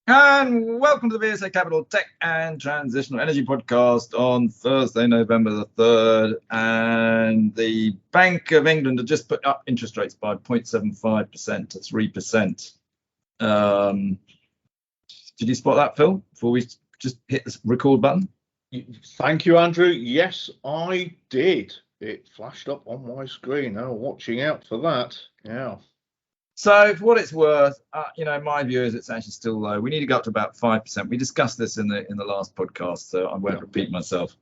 And welcome to the VSA Capital Tech and Transitional Energy Podcast on Thursday, November the 3rd. And the Bank of England have just put up interest rates by 0.75% to 3%. Did you spot that, Phil, before we just hit the record button? Thank you, Andrew. Yes, I did. It flashed up on my screen. Oh, watching out for that. Yeah. So for what it's worth, my view is it's actually still low. We need to go up to about 5%. We discussed this in the last podcast, so I won't repeat myself.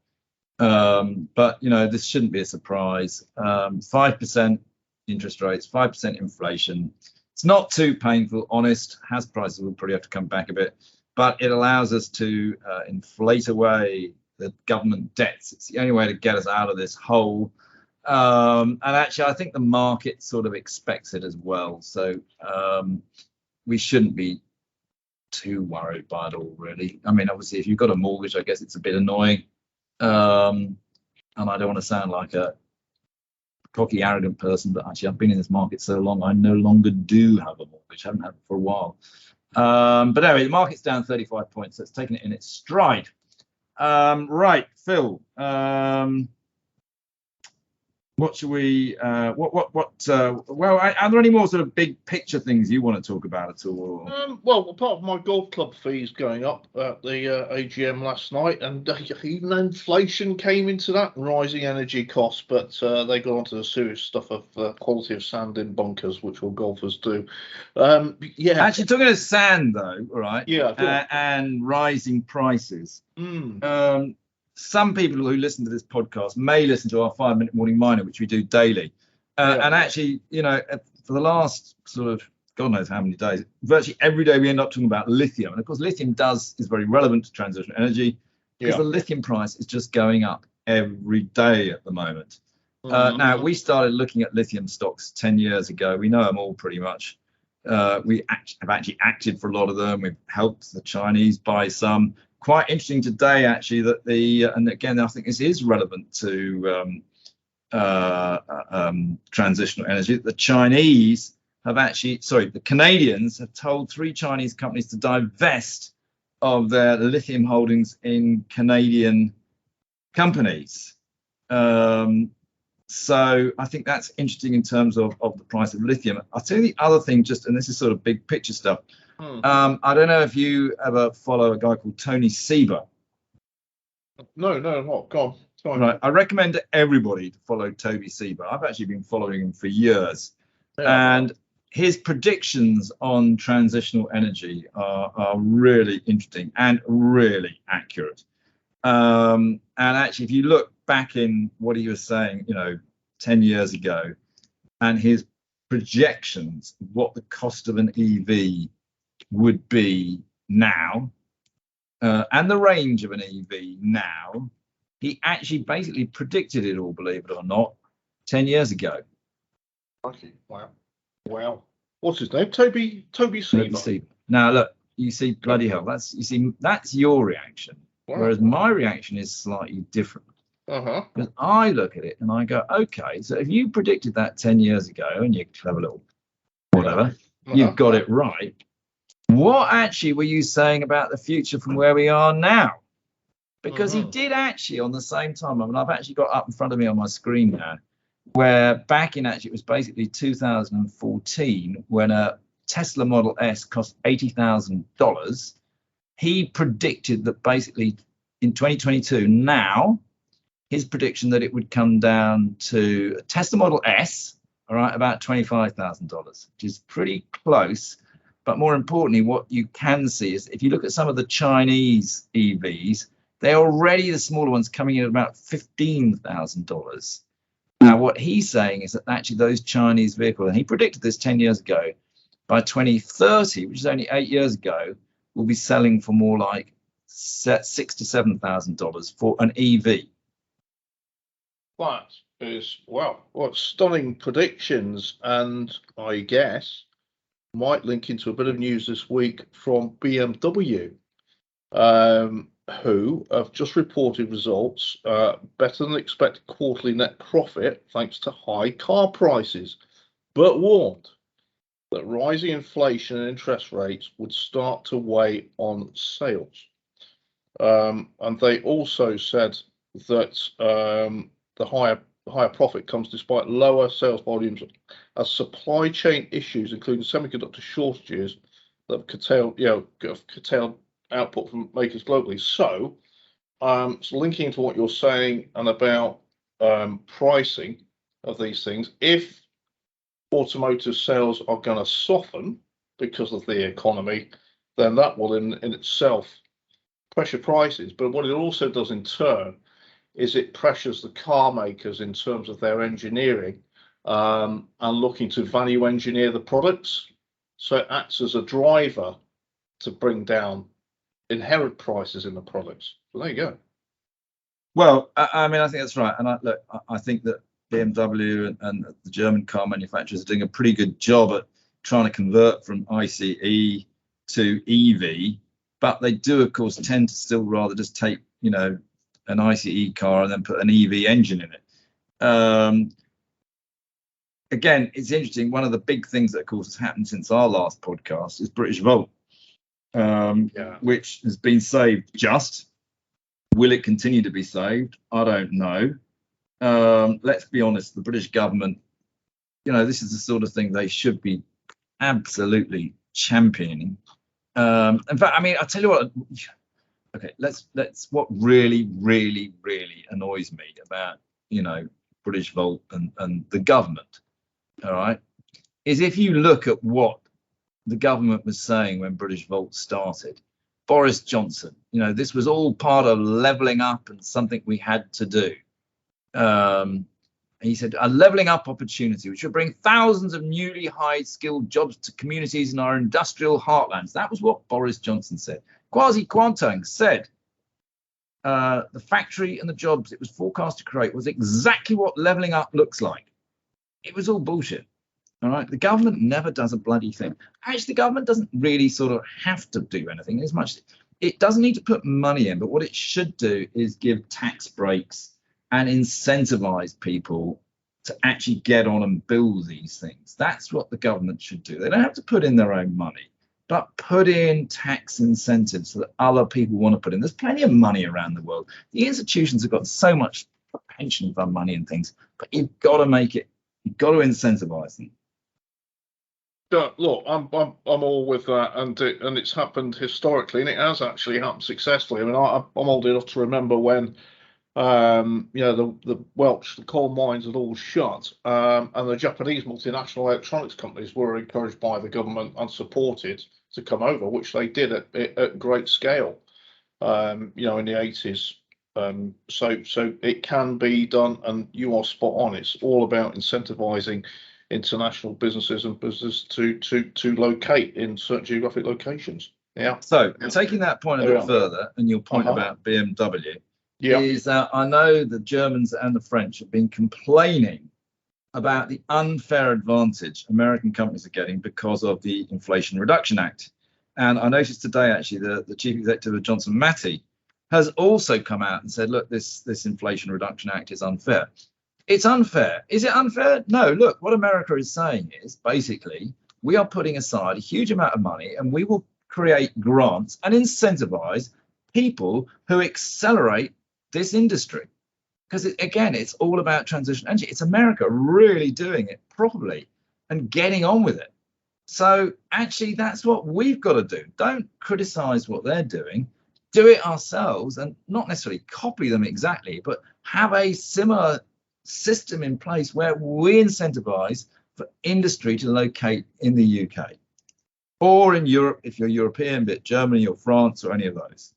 But this shouldn't be a surprise. 5% interest rates, 5% inflation. It's not too painful. Honest, house prices will probably have to come back a bit, but it allows us to inflate away the government debts. It's the only way to get us out of this hole. And actually, I think the market sort of expects it as well. So we shouldn't be too worried by it all, really. I mean, obviously, if you've got a mortgage, I guess it's a bit annoying. And I don't want to sound like a cocky, arrogant person, but actually, I've been in this market so long, I no longer do have a mortgage. I haven't had it for a while. But anyway, the market's down 35 points. So it's taken it in its stride. Right, Phil. What should we? Well, are there any more sort of big picture things you want to talk about at all? Well, apart from my golf club fees going up at the AGM last night, and even inflation came into that, rising energy costs, but they got onto the serious stuff of quality of sand in bunkers, which all golfers do. Yeah. Actually, talking of sand, though, all right? Yeah. And rising prices. Some people who listen to this podcast may listen to our 5-minute morning miner, which we do daily. And actually, for the last sort of God knows how many days, virtually every day we end up talking about lithium. And of course, lithium is very relevant to transitional energy because the lithium price is just going up every day at the moment. Now, we started looking at lithium stocks 10 years ago. We know them all pretty much. We have actually acted for a lot of them. We've helped the Chinese buy some. Quite interesting today, actually, that and again, I think this is relevant to transitional energy. The Canadians have told 3 Chinese companies to divest of their lithium holdings in Canadian companies. So I think that's interesting in terms of the price of lithium. I'll tell you the other thing, and this is sort of big picture stuff. I don't know if you ever follow a guy called Tony Sieber. No, not. Go on. Right. I recommend everybody to follow Toby Sieber. I've actually been following him for years. Yeah. And his predictions on transitional energy are really interesting and really accurate. And actually, if you look back in what he was saying, 10 years ago, and his projections, what the cost of an EV would be now, and the range of an EV now, he actually basically predicted it all, believe it or not, 10 years ago. Okay. Wow. What's his name? Toby Sieber. Now look, you see, bloody hell, that's your reaction. Wow. Whereas my reaction is slightly different. Because I look at it and I go, okay, so if you predicted that 10 years ago and you clever little whatever, you've got it right. What actually were you saying about the future from where we are now? Because he did actually on the same time. I mean, I've actually got up in front of me on my screen now, where back in it was basically 2014 when a Tesla Model S cost $80,000. He predicted that basically in 2022, now his prediction that it would come down to a Tesla Model S, all right, about $25,000, which is pretty close. But more importantly, what you can see is if you look at some of the Chinese EVs, they're already the smaller ones coming in at about $15,000. Now, what he's saying is that actually those Chinese vehicles, and he predicted this 10 years ago, by 2030, which is only 8 years ago, will be selling for more like $6,000 to $7,000 for an EV. That is, what stunning predictions, and I guess might link into a bit of news this week from BMW, who have just reported results better than expected quarterly net profit thanks to high car prices, but warned that rising inflation and interest rates would start to weigh on sales. And they also said that the higher profit comes despite lower sales volumes as supply chain issues, including semiconductor shortages, that have curtailed output from makers globally. So linking to what you're saying and about pricing of these things, if automotive sales are going to soften because of the economy, then that will in itself pressure prices. But what it also does in turn is it pressures the car makers in terms of their engineering and looking to value engineer the products. So it acts as a driver to bring down inherent prices in the products. So there you go. Well, I mean, I think that's right. And I think that BMW and the German car manufacturers are doing a pretty good job at trying to convert from ICE to EV. But they do, of course, tend to still rather just take, an ICE car and then put an EV engine in it. Again, it's interesting. One of the big things that, of course, has happened since our last podcast is British Volt, which has been saved just. Will it continue to be saved? I don't know. Let's be honest, the British government, this is the sort of thing they should be absolutely championing. In fact, I mean, I'll tell you what. Okay, let's what really, really, really annoys me about British Volt and the government. All right, is if you look at what the government was saying when British Volt started. Boris Johnson, this was all part of levelling up and something we had to do. He said a levelling up opportunity which would bring thousands of newly high-skilled jobs to communities in our industrial heartlands. That was what Boris Johnson said. Kwasi Kwarteng said the factory and the jobs it was forecast to create was exactly what levelling up looks like. It was all bullshit. All right, the government never does a bloody thing. Actually, the government doesn't really sort of have to do anything as much. It doesn't need to put money in, but what it should do is give tax breaks and incentivize people to actually get on and build these things. That's what the government should do. They don't have to put in their own money, but put in tax incentives so that other people want to put in. There's plenty of money around the world. The institutions have got so much pension fund money and things, but you've got to make it. You've got to incentivize them. Look, I'm all with that, and it's happened historically, and it has actually happened successfully. I mean, I'm old enough to remember when, the Welsh, the coal mines had all shut, and the Japanese multinational electronics companies were encouraged by the government and supported to come over, which they did at great scale, in the 80s. So it can be done, and you are spot on. It's all about incentivizing international businesses and business to locate in certain geographic locations. Yeah. So taking that point a bit further, and your point about BMW, is that I know the Germans and the French have been complaining about the unfair advantage American companies are getting because of the Inflation Reduction Act. And I noticed today, actually, the chief executive of Johnson Matthey has also come out and said, look, this Inflation Reduction Act is unfair. It's unfair. Is it unfair? No. Look, what America is saying is basically we are putting aside a huge amount of money and we will create grants and incentivize people who accelerate this industry. Because, again, it's all about transition energy. It's America really doing it properly and getting on with it. So actually, that's what we've got to do. Don't criticize what they're doing. Do it ourselves and not necessarily copy them exactly, but have a similar system in place where we incentivize for industry to locate in the UK or in Europe, if you're European, but Germany or France or any of those.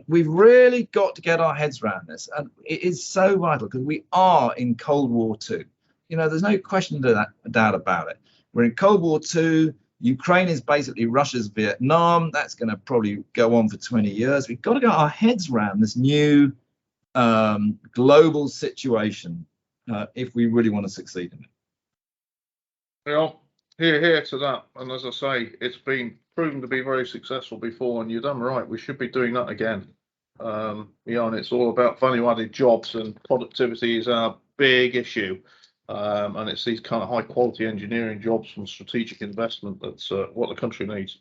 We've really got to get our heads around this, and it is so vital because we are in Cold War II. There's no question doubt about it. We're in Cold War II. Ukraine is basically Russia's Vietnam. That's going to probably go on for 20 years. We've got to get our heads around this new global situation if we really want to succeed in it. Well, here to that. And as I say, it's been proven to be very successful before, and you're done right. We should be doing that again. And it's all about value-added jobs, and productivity is our big issue. And it's these kind of high quality engineering jobs from strategic investment that's what the country needs.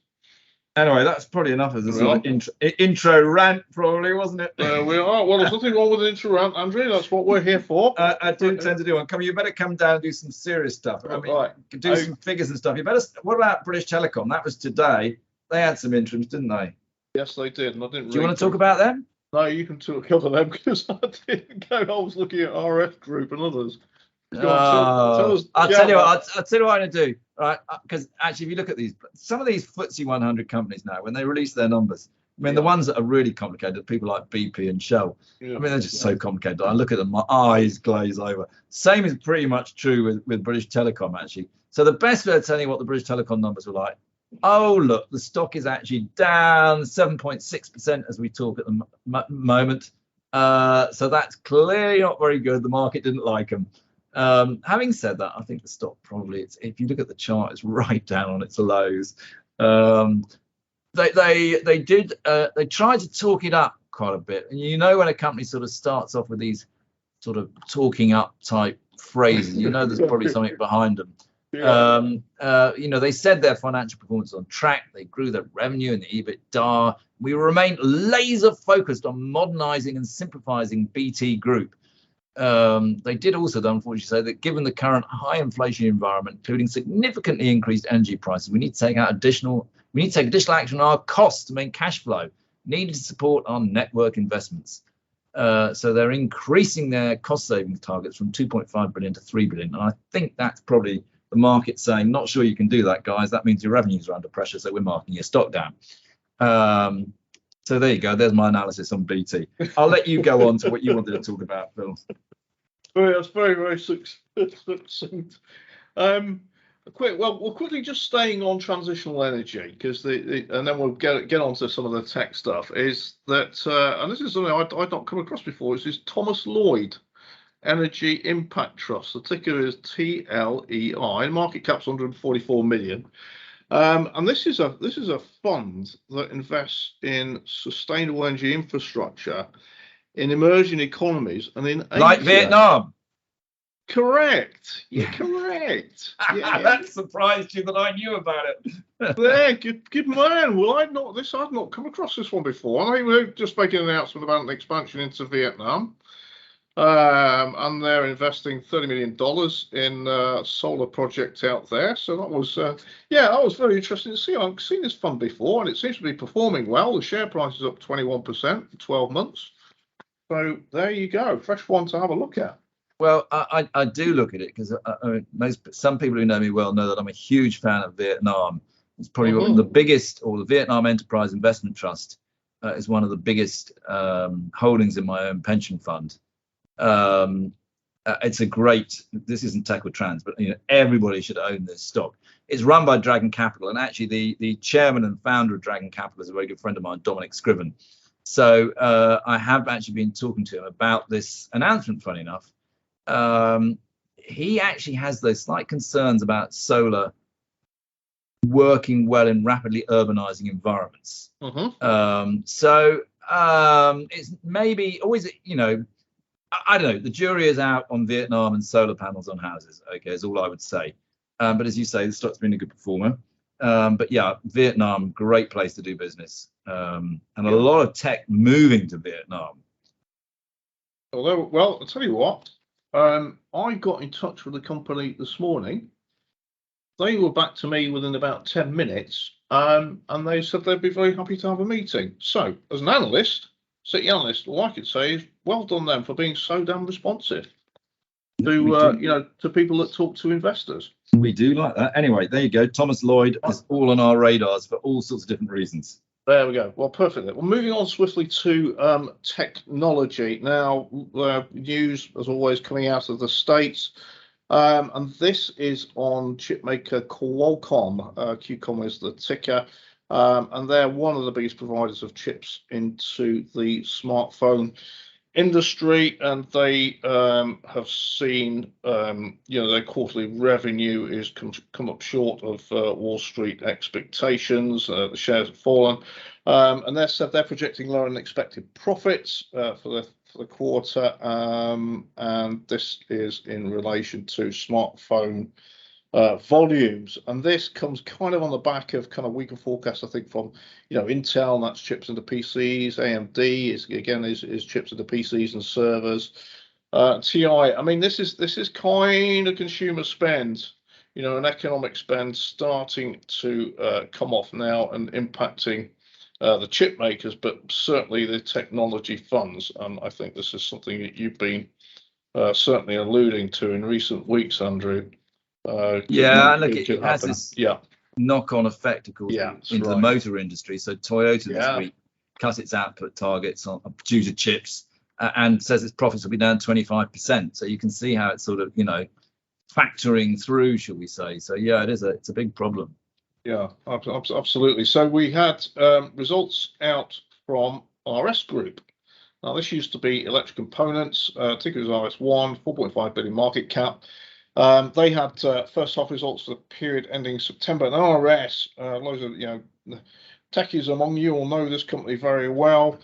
Anyway, that's probably enough as a sort of intro rant, probably, wasn't it? There we are. Well, there's nothing wrong with an intro rant, Andrew. That's what we're here for. I do intend to do one. You better come down and do some serious stuff. I mean, do some figures and stuff. You better. What about British Telecom? That was today. They had some interims, didn't they? Yes, they did. And I didn't. Do you want to talk about them? No, you can talk about them because I didn't go. I was looking at RF Group and others. I'll tell you what I'm going to do, right? Because actually, if you look at some of these FTSE 100 companies now, when they release their numbers, I mean, the ones that are really complicated, people like BP and Shell, I mean, they're just so complicated. I look at them, my eyes glaze over. Same is pretty much true with British Telecom, actually. So the best way of telling you what the British Telecom numbers were like, oh, look, the stock is actually down 7.6% as we talk at the moment. So that's clearly not very good. The market didn't like them. Having said that, I think the stock probably, if you look at the chart, it's right down on its lows. They tried to talk it up quite a bit, and you know when a company sort of starts off with these sort of talking up type phrases, you know there's probably something behind them. They said their financial performance was on track. They grew their revenue and the EBITDA. We remain laser focused on modernizing and simplifying BT Group. They did also, unfortunately, say that given the current high inflation environment, including significantly increased energy prices, we need to take additional action on our costs to make cash flow needed to support our network investments. So they're increasing their cost savings targets from 2.5 billion to 3 billion. And I think that's probably the market saying, not sure you can do that, guys. That means your revenues are under pressure, so we're marking your stock down. So there you go. There's my analysis on BT. I'll let you go on to what you wanted to talk about, Phil. That's very, very succinct. We're quickly just staying on transitional energy because and then we'll get on to some of the tech stuff. Is that and this is something I'd not come across before. This is Thomas Lloyd Energy Impact Trust. The ticker is TLEI. Market cap's 144 million. And this is a fund that invests in sustainable energy infrastructure in emerging economies and in like Asia. Vietnam. Correct. You're correct. Yeah. That surprised you that I knew about it. Yeah, good man. Well, I've not come across this one before. I think we're just making an announcement about an expansion into Vietnam. And they're investing $30 million in a solar project out there. So that was very interesting to see. I've seen this fund before, and it seems to be performing well. The share price is up 21% for 12 months. So there you go, fresh one to have a look at. Well, I do look at it because some people who know me well know that I'm a huge fan of Vietnam. It's probably one of the biggest, or the Vietnam Enterprise Investment Trust is one of the biggest holdings in my own pension fund. It's a great, this isn't tech or trans, but everybody should own this stock. It's run by Dragon Capital, and actually the chairman and founder of Dragon Capital is a very good friend of mine, Dominic Scriven. So I have actually been talking to him about this announcement, funny enough. He actually has those slight concerns about solar working well in rapidly urbanizing environments. It's maybe always, I don't know, the jury is out on Vietnam and solar panels on houses, okay, is all I would say. But as you say, the stock's been a good performer. But yeah, Vietnam, great place to do business. And a lot of tech moving to Vietnam. Well, I'll tell you what, I got in touch with the company this morning. They were back to me within about 10 minutes, and they said they'd be very happy to have a meeting. So, as an analyst, city analyst, all I could say is well done them for being so damn responsive to people that talk to investors. We do like that. Anyway, there you go. Thomas Lloyd is all on our radars for all sorts of different reasons. There we go. Well, perfect. Well, moving on swiftly to technology. Now, news, as always, coming out of the States. And this is on chipmaker Qualcomm. QCOM is the ticker. And they're one of the biggest providers of chips into the smartphone industry, and they have seen their quarterly revenue is come up short of Wall Street expectations. The shares have fallen, and they said they're projecting lower than expected profits for the for the quarter, and this is in relation to smartphone volumes, and this comes kind of on the back of kind of weaker forecast, I think, from Intel, and that's chips into PCs. AMD is chips into PCs and servers. TI, I mean, this is kind of consumer spend, an economic spend starting to come off now and impacting the chip makers, but certainly the technology funds. And I think this is something that you've been certainly alluding to in recent weeks, Andrew. It has this knock-on effect, of course, into the motor industry. So Toyota this week cut its output targets due to chips and says its profits will be down 25%. So you can see how it's sort of, factoring through, shall we say. So it's a big problem. Yeah, absolutely. So we had results out from RS Group. Now, this used to be Electric Components, ticker is RS1, 4.5 billion market cap. They had first half results for the period ending September. And RS, loads of techies among you will know this company very well.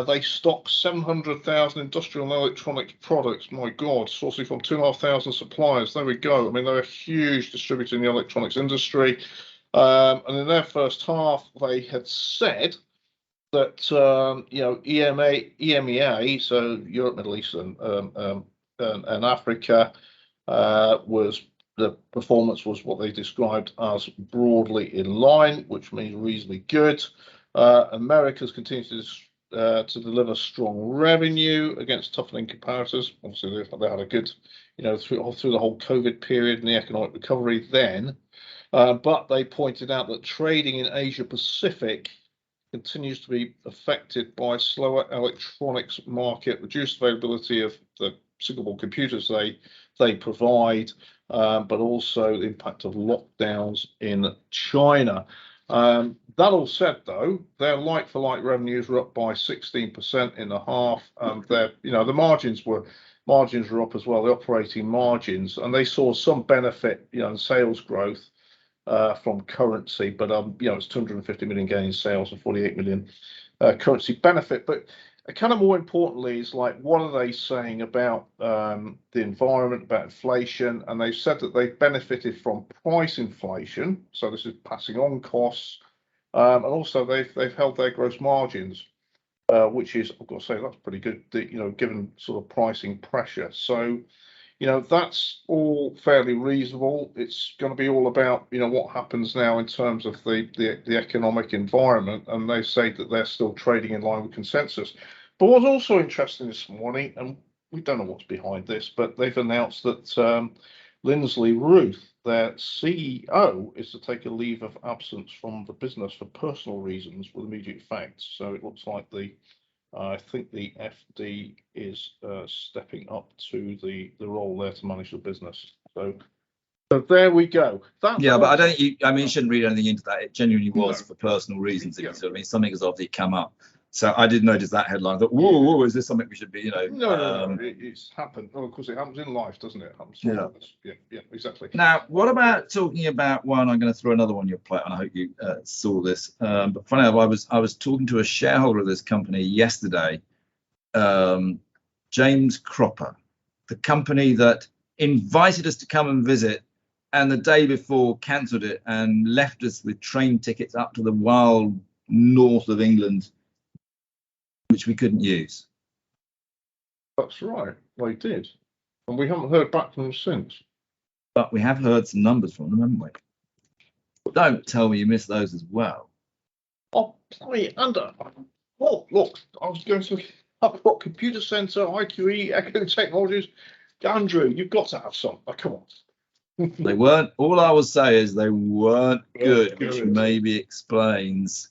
They stock 700,000 industrial and electronic products. My God, sourcing from 2,500 suppliers. There we go. I mean, they're a huge distributor in the electronics industry. And in their first half, they had said that EMEA, so Europe, Middle East, and Africa, was the performance was what they described as broadly in line, which means reasonably good. Americas continues to deliver strong revenue against toughening comparators. Obviously, they had a good, through the whole COVID period and the economic recovery then. But they pointed out that trading in Asia Pacific continues to be affected by slower electronics market, reduced availability of the single-board computers they provide, but also the impact of lockdowns in China. That all said, though, their like-for-like revenues were up by 16% in the half, and the margins were up as well, the operating margins, and they saw some benefit, in sales growth from currency, but it's 250 million gain in sales and 48 million currency benefit. But kind of more importantly is what are they saying about the environment, about inflation? And they've said that they've benefited from price inflation, so this is passing on costs, and also they've held their gross margins, which is, I've got to say, that's pretty good, given sort of pricing pressure. So that's all fairly reasonable. It's going to be all about, what happens now in terms of the economic environment. And they say that they're still trading in line with consensus. But what's also interesting this morning, and we don't know what's behind this, but they've announced that Lindsley Ruth, their CEO, is to take a leave of absence from the business for personal reasons with immediate effect. So it looks like I think the FD is stepping up to the role there to manage the business. So there we go. But you shouldn't read anything into that. It genuinely was for personal reasons. Something has obviously come up. So I did notice that headline. I thought, whoa, is this something we should be, No, it's happened. Oh, of course, it happens in life, doesn't it? Yeah, exactly. Now, what about talking about one? I'm going to throw another one on your plate, and I hope you saw this. But funny enough, I was talking to a shareholder of this company yesterday, James Cropper, the company that invited us to come and visit, and the day before cancelled it and left us with train tickets up to the wild north of England, which we couldn't use. That's right, they did. And we haven't heard back from them since. But we have heard some numbers from them, haven't we? Don't tell me you missed those as well. Oh, sorry, look, I was going to I've got Computer Center, IQE, Echo Technologies. Andrew, you've got to have some. Oh, come on. They weren't. All I will say is they weren't good, which maybe explains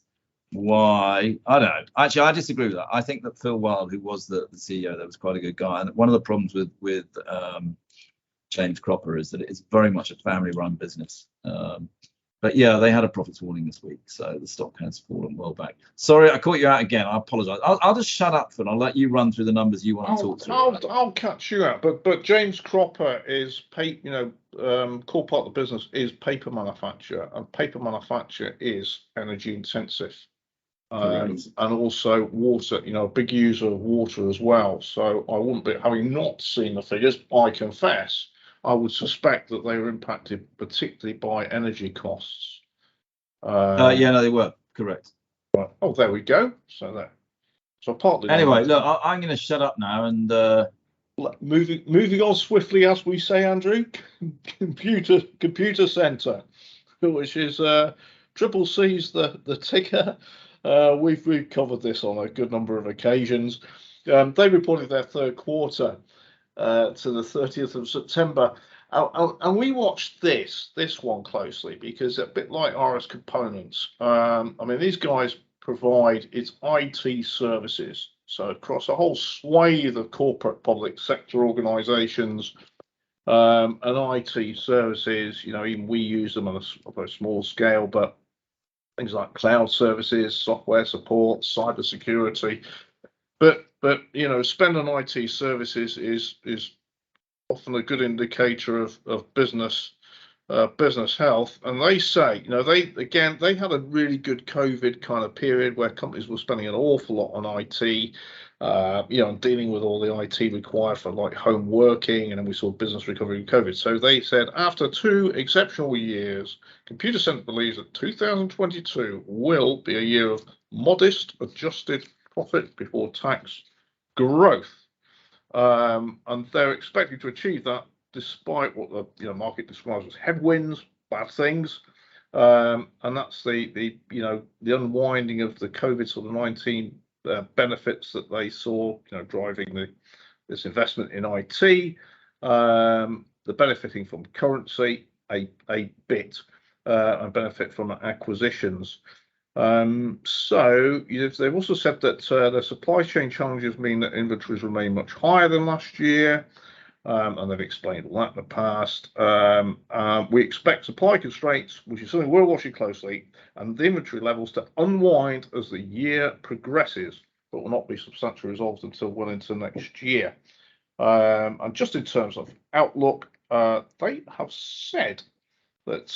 why. I don't know. Actually, I disagree with that. I think that Phil Wild, who was the CEO, that was quite a good guy. And one of the problems with James Cropper is that it's very much a family-run business. But yeah, they had a profits warning this week, so the stock has fallen well back. Sorry, I caught you out again. I apologise. I'll just shut up, Phil. I'll let you run through the numbers you want to talk through. I'll catch you out. But James Cropper is core part of the business is paper manufacture, and paper manufacture is energy intensive. and also water, a big user of water as well. So I wouldn't be, having not seen the figures, I confess, I would suspect that they were impacted particularly by energy costs. Yeah, no, they were correct. Right. Oh, there we go. So partly. Anyway, look, I'm going to shut up now and moving on swiftly, as we say, Andrew. Computer Centre, which is Triple C's the ticker. We've covered this on a good number of occasions. They reported their third quarter to the 30th of September. And we watched this one closely because a bit like RS Components, I mean, these guys provide its IT services. So across a whole swathe of corporate public sector organisations and IT services, even we use them on a small scale, but things like cloud services, software support, cyber security. But spend on IT services is often a good indicator of business health. And they say, they had a really good COVID kind of period where companies were spending an awful lot on IT, and dealing with all the IT required for like home working, and then we saw business recovery in COVID. So they said after 2 exceptional years, Computer Centre believes that 2022 will be a year of modest adjusted profit before tax growth. And they're expecting to achieve that despite what the market describes as headwinds, bad things, and that's the unwinding of the COVID sort of 19 benefits that they saw, driving this investment in IT, the benefiting from currency a bit, and benefit from acquisitions. So they've also said that the supply chain challenges mean that inventories remain much higher than last year, and they've explained all that in the past. We expect supply constraints, which is something we're watching closely, and the inventory levels to unwind as the year progresses, but will not be substantially resolved until well into next year. And just in terms of outlook, they have said that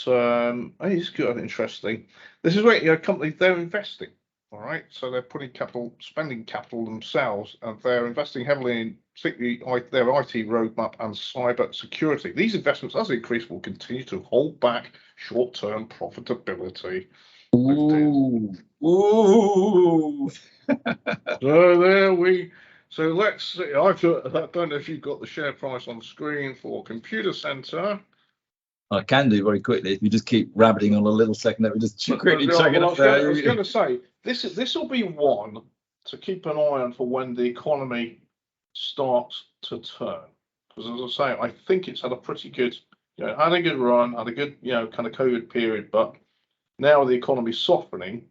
it's good and interesting. This is where companies, they're investing, all right. So they're spending capital themselves, and they're investing heavily in particularly their IT roadmap and cyber security. These investments, as they increase, will continue to hold back short-term profitability. Ooh. So let's see. I don't know if you've got the share price on screen for Computer Centre. I can do very quickly if you just keep rabbiting on a little second. Let me just quickly check it up there. I was going to say this will be one to keep an eye on for when the economy starts to turn. Because as I say, I think it's had a pretty good, had a good run, had a good, kind of COVID period, but now the economy's softening.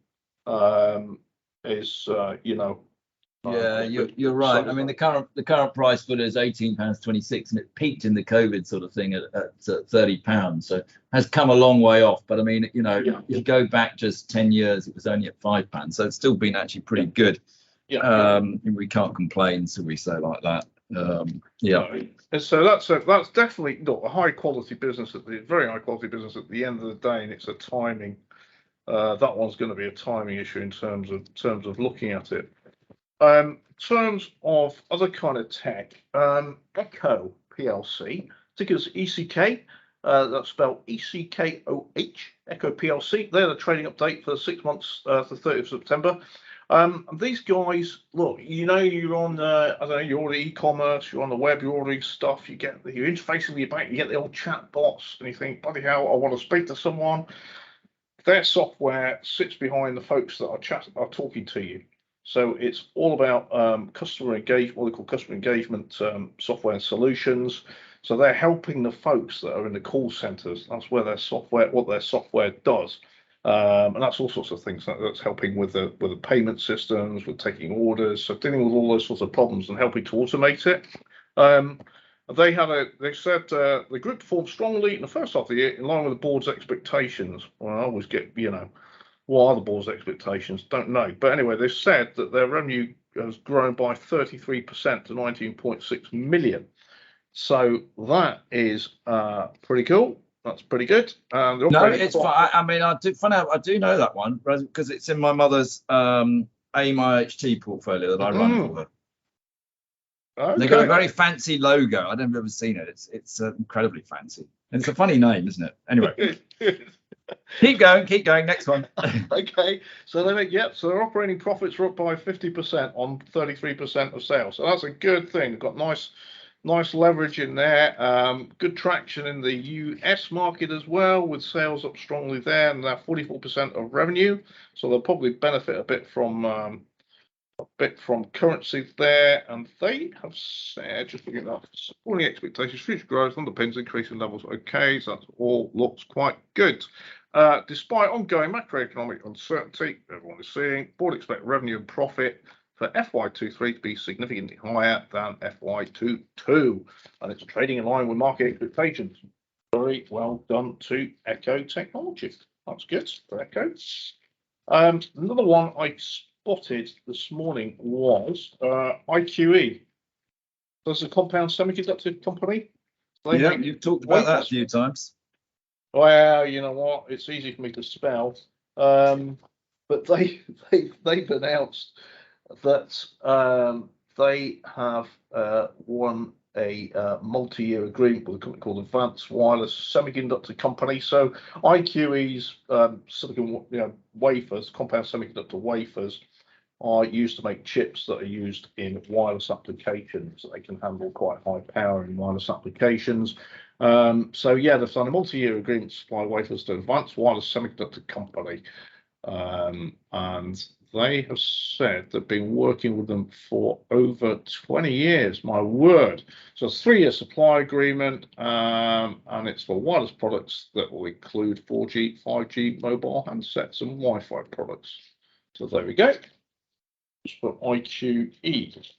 Yeah, you're right. I mean, the current price for it is £18.26, and it peaked in the COVID sort of thing at £30. So has come a long way off. But I mean, if you go back just 10 years, it was only at £5. So it's still been actually pretty good. We can't complain, so we say like that. And so that's definitely not a high quality business very high quality business at the end of the day, and it's a timing. That one's going to be a timing issue in terms of looking at it. In terms of other kind of tech, Echo PLC, ticker's ECK, that's spelled ECKOH, Echo PLC. They're the trading update for 6 months, the 30th of September. These guys, look, you're on, you order e-commerce, you're on the web, you're ordering stuff, you're interfacing with your bank, you get the old chat bots, and you think, bloody hell, I want to speak to someone. Their software sits behind the folks that are talking to you. So it's all about customer engagement, what they call customer engagement software and solutions. So they're helping the folks that are in the call centers. That's where what their software does, and that's all sorts of things. That's helping with the payment systems, with taking orders, so dealing with all those sorts of problems and helping to automate it. They said the group performed strongly in the first half of the year in line with the board's expectations. Well, I always get, what are the board's expectations? Don't know. But anyway, they've said that their revenue has grown by 33% to 19.6 million. So that is pretty cool. That's pretty good. No, it's fine. I mean, I do know that one because it's in my mother's AIM IHT portfolio that I run for her. Okay. They've got a very fancy logo. I don't know if you've ever seen it. It's incredibly fancy. And it's a funny name, isn't it? Anyway. Keep going. Next one. Okay. So so their operating profits are up by 50% on 33% of sales. So that's a good thing. They've got nice leverage in there. Good traction in the US market as well, with sales up strongly there, and they're 44% of revenue. So they'll probably benefit a bit from currency there. And they have said, just looking at supporting expectations, future growth underpins increasing levels. Okay, so that all looks quite good. Despite ongoing macroeconomic uncertainty, everyone is seeing, board expect revenue and profit for FY23 to be significantly higher than FY22, and it's trading in line with market expectations. Very well done to Echo Technology. That's good for Echo. Another one I spotted this morning was IQE. That's a compound semiconductor company. Yeah, you've talked about that a few times. Well, you know what? It's easy for me to spell. But they've announced that they have won a multi-year agreement with a company called Advanced Wireless Semiconductor Company. So IQE's silicon wafers, compound semiconductor wafers, are used to make chips that are used in wireless applications. They can handle quite high power in wireless applications. So yeah, they've signed a multi-year agreement to supply wafers to Advanced Wireless Semiconductor Company, and they have said they've been working with them for over 20 years. My word! So it's a 3-year supply agreement, and it's for wireless products that will include 4G, 5G mobile handsets and Wi-Fi products. So there we go. It's for IQE.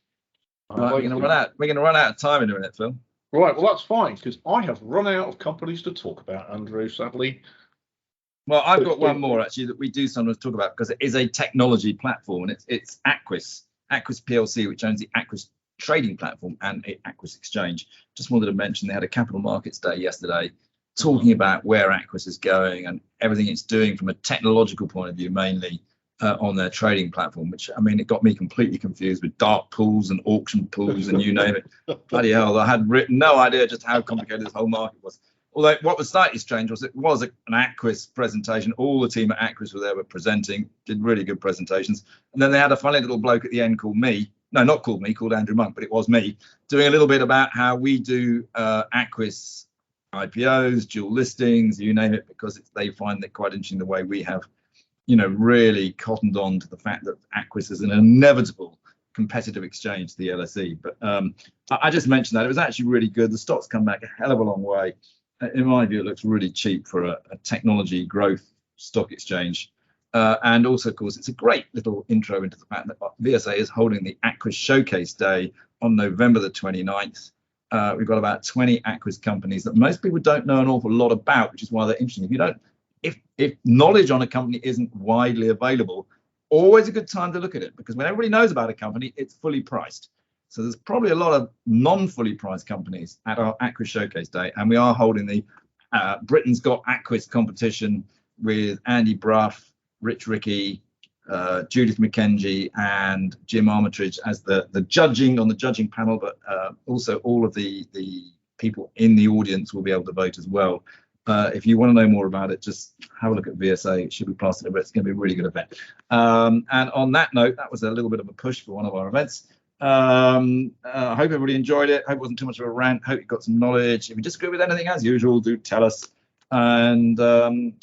Right, we're going to run out of time in a minute, Phil. Right, well, that's fine, because I have run out of companies to talk about, Andrew, sadly. Well, I've got one more, actually, that we do sometimes talk about, because it is a technology platform, and it's Aquis PLC, which owns the Aquis trading platform and Aquis Exchange. Just wanted to mention they had a capital markets day yesterday, talking about where Aquis is going and everything it's doing from a technological point of view, mainly on their trading platform, which, I mean, it got me completely confused with dark pools and auction pools and you name it. Bloody hell, I had no idea just how complicated this whole market was. Although what was slightly strange was it was an Aquis presentation. All the team at Aquis were there, were presenting, did really good presentations. And then they had a funny little bloke at the end called Andrew Monk, but it was me, doing a little bit about how we do Aquis IPOs, dual listings, you name it, because they find it quite interesting the way we have, really cottoned on to the fact that Aquis is an inevitable competitive exchange to the LSE. But I just mentioned that. It was actually really good. The stock's come back a hell of a long way. In my view, it looks really cheap for a technology growth stock exchange. And also, of course, it's a great little intro into the fact that VSA is holding the Aquis Showcase Day on November the 29th. We've got about 20 Aquis companies that most people don't know an awful lot about, which is why they're interesting. If knowledge on a company isn't widely available, always a good time to look at it, because when everybody knows about a company, it's fully priced. So there's probably a lot of non-fully priced companies at our Aquis Showcase Day, and we are holding the Britain's Got Aquis competition with Andy Bruff, Rich Rickey, Judith McKenzie, and Jim Armitage as the judging on the judging panel, but also all of the people in the audience will be able to vote as well. If you want to know more about it, just have a look at VSA. It should be plastered over. It's going to be a really good event. And on that note, that was a little bit of a push for one of our events. I hope everybody enjoyed it. Hope it wasn't too much of a rant. Hope you got some knowledge. If you disagree with anything, as usual, do tell us, and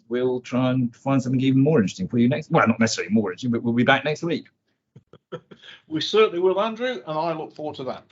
we'll try and find something even more interesting for you next. Well, not necessarily more interesting, but we'll be back next week. We certainly will, Andrew, and I look forward to that.